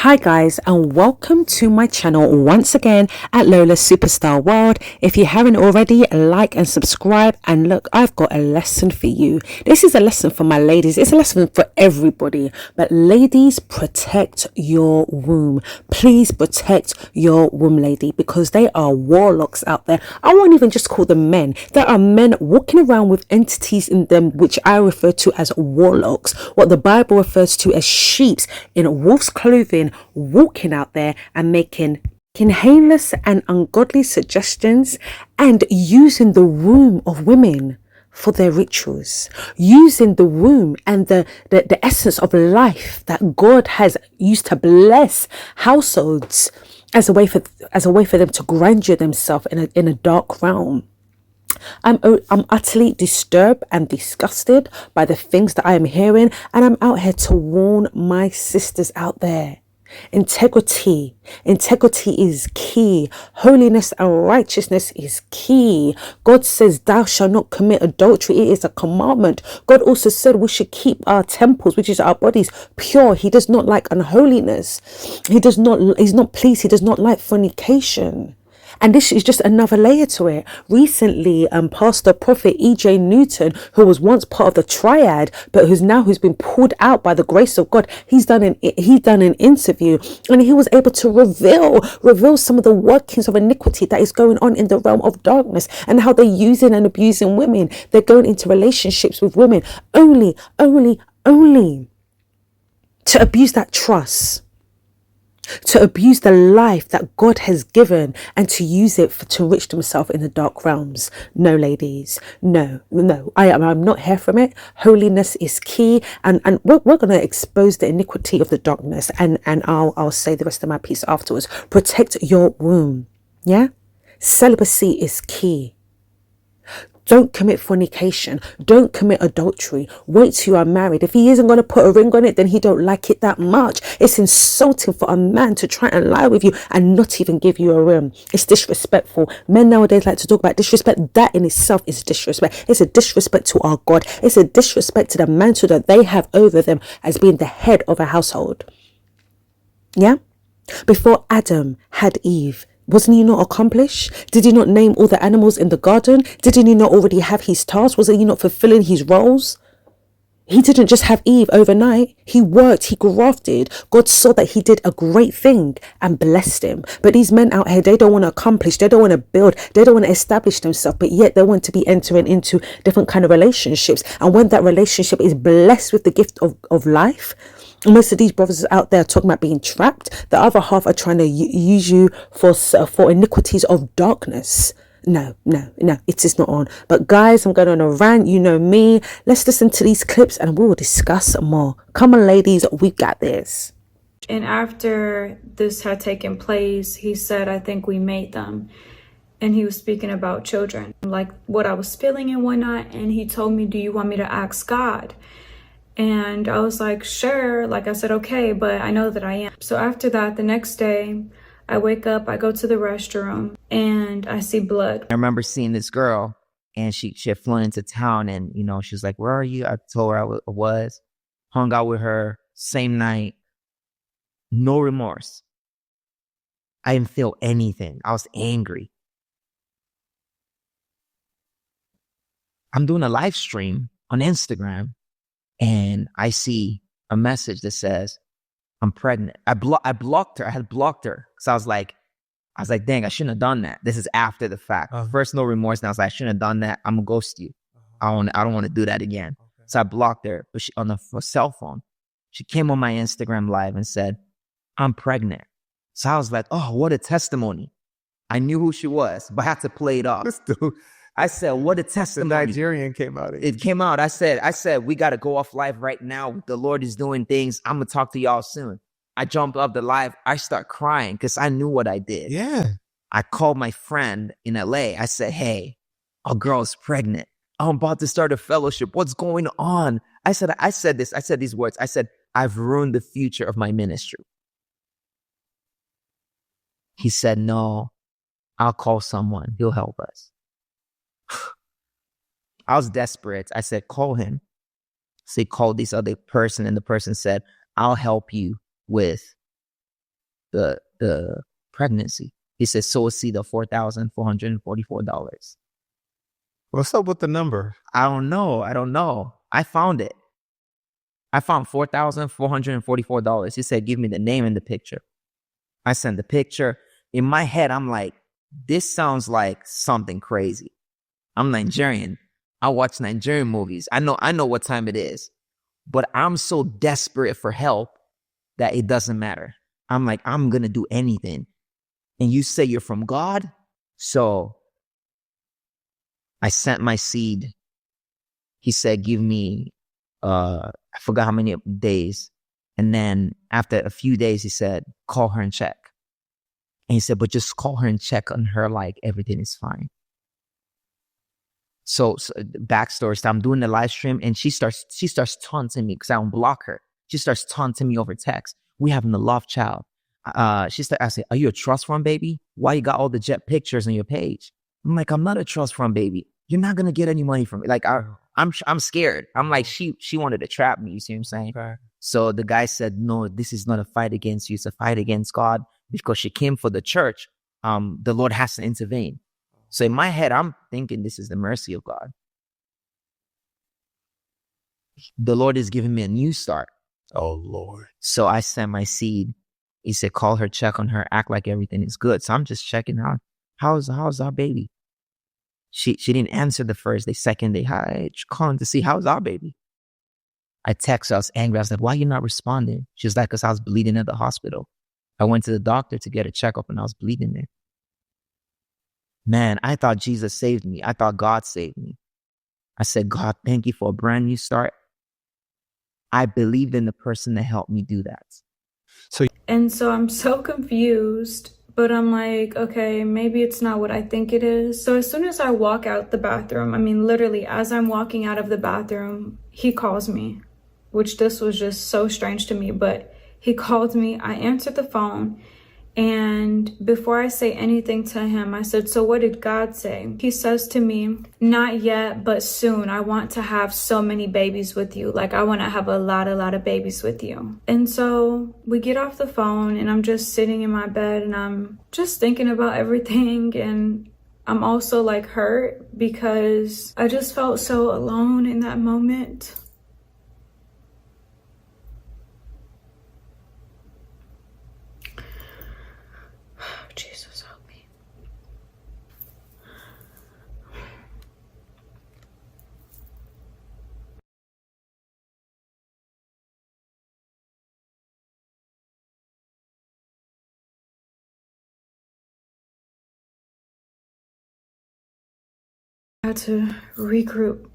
Hi guys, and welcome to my channel once again at Lola's Superstar World. If you haven't already, like and subscribe. And look, I've got a lesson for you. This is a lesson for my ladies. It's a lesson for everybody. But ladies, protect your womb. Please protect your womb, lady, because they are warlocks out there. I won't even just call them men. There are men walking around with entities in them which I refer to as warlocks, what the Bible refers to as sheeps in wolf's clothing, walking out there and making heinous and ungodly suggestions and using the womb of women for their rituals, using the womb and the essence of life that God has used to bless households as a way for them to grandeur themselves in a dark realm. I'm utterly disturbed and disgusted by the things that I am hearing, and I'm out here to warn my sisters out there. Integrity is key. Holiness and righteousness is key. God says, thou shalt not commit adultery. It is a commandment. God also said we should keep our temples, which is our bodies, pure. He does not like unholiness. He's not pleased. He does not like fornication. And this is just another layer to it. Recently, Pastor Prophet E.J. Newton, who was once part of the triad, but who's been pulled out by the grace of God, he's done an interview, and he was able to reveal some of the workings of iniquity that is going on in the realm of darkness, and how they're using and abusing women. They're going into relationships with women only to abuse that trust, to abuse the life that God has given, and to use it to enrich themselves in the dark realms. No, ladies, no. I'm not here from it. Holiness is key, and we're going to expose the iniquity of the darkness, and I'll say the rest of my piece afterwards. Protect your womb. Yeah, celibacy is key. Don't commit fornication. Don't commit adultery. Wait till you are married. If he isn't going to put a ring on it, then he don't like it that much. It's insulting for a man to try and lie with you and not even give you a ring. It's disrespectful. Men nowadays like to talk about disrespect. That in itself is disrespect. It's a disrespect to our God. It's a disrespect to the mantle that they have over them as being the head of a household. Yeah? Before Adam had Eve, wasn't he not accomplished? Did he not name all the animals in the garden? Didn't he not already have his task? Was he not fulfilling his roles? He didn't just have Eve overnight. He worked, he grafted. God saw that he did a great thing and blessed him. But these men out here, they don't want to accomplish, they don't want to build, they don't want to establish themselves, but yet they want to be entering into different kind of relationships. And when that relationship is blessed with the gift of life, most of these brothers out there are talking about being trapped. The other half are trying to use you for iniquities of darkness. No, it is not on. But guys, I'm going on a rant. You know me. Let's listen to these clips and we will discuss more. Come on, ladies, we got this. And after this had taken place, he said, I think we made them. And he was speaking about children, like what I was feeling and whatnot. And he told me, do you want me to ask God? And I was like, sure. Like I said, okay, but I know that I am. So after that, the next day, I wake up, I go to the restroom, and I see blood. I remember seeing this girl, and she had flown into town, and, she was like, where are you? I told her I was. Hung out with her, same night. No remorse. I didn't feel anything. I was angry. I'm doing a live stream on Instagram, and I see a message that says, I'm pregnant. I blocked her. I had blocked her. So I was like, dang, I shouldn't have done that. This is after the fact. First, no remorse. Now I was like, I shouldn't have done that. I'm gonna ghost you. I don't want to do that again. Okay. So I blocked her. But on the cell phone, she came on my Instagram live and said, I'm pregnant. So I was like, oh, what a testimony. I knew who she was, but I had to play it off. I said, what a testimony. The Nigerian came out. It came out. I said, we got to go off live right now. The Lord is doing things. I'm going to talk to y'all soon. I jumped off the live. I start crying because I knew what I did. Yeah. I called my friend in LA. I said, hey, a girl's pregnant. I'm about to start a fellowship. What's going on? I said these words. I said, I've ruined the future of my ministry. He said, no, I'll call someone. He'll help us. I was desperate. I said, call him. So he called this other person, and the person said, I'll help you with the pregnancy. He said, sow a seed of $4,444. What's up with the number? I don't know. I found it. I found $4,444. He said, give me the name and the picture. I sent the picture. In my head, I'm like, this sounds like something crazy. I'm Nigerian. I watch Nigerian movies. I know what time it is. But I'm so desperate for help that it doesn't matter. I'm like, I'm going to do anything. And you say you're from God? So I sent my seed. He said, give me, I forgot how many days. And then after a few days, he said, call her and check. And he said, but just call her and check on her like everything is fine. So backstory, so I'm doing the live stream and she starts taunting me because I don't block her. She starts taunting me over text. We having a love child. She started asking, are you a trust fund baby? Why you got all the jet pictures on your page? I'm like, I'm not a trust fund baby. You're not going to get any money from me. Like, I'm scared. I'm like, she wanted to trap me. You see what I'm saying? Okay. So the guy said, no, this is not a fight against you. It's a fight against God because she came for the church. The Lord has to intervene. So in my head, I'm thinking this is the mercy of God. The Lord is giving me a new start. Oh, Lord. So I sent my seed. He said, call her, check on her, act like everything is good. So I'm just checking out. How's our baby? She didn't answer the first day, second day. Hi, calling to see how's our baby. I text her, I was angry. I was like, why are you not responding? She was like, because I was bleeding at the hospital. I went to the doctor to get a checkup and I was bleeding there. Man, I thought Jesus saved me. I thought God saved me. I said, God, thank you for a brand new start. I believed in the person that helped me do that. And so I'm so confused, but I'm like, okay, maybe it's not what I think it is. So as soon as I walk out the bathroom, I mean, literally as I'm walking out of the bathroom, he calls me, which this was just so strange to me, but he called me. I answered the phone. And before I say anything to him, I said, so what did God say? He says to me, not yet, but soon. I want to have so many babies with you. Like, I want to have a lot of babies with you. And so we get off the phone and I'm just sitting in my bed and I'm just thinking about everything. And I'm also like hurt because I just felt so alone in that moment. Jesus help me. I had to regroup.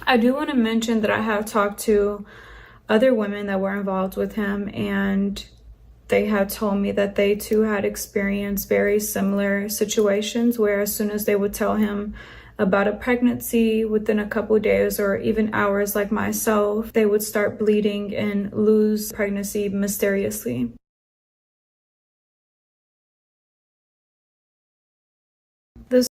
I do want to mention that I have talked to other women that were involved with him, and they had told me that they too had experienced very similar situations where as soon as they would tell him about a pregnancy, within a couple days or even hours, like myself, they would start bleeding and lose pregnancy mysteriously. This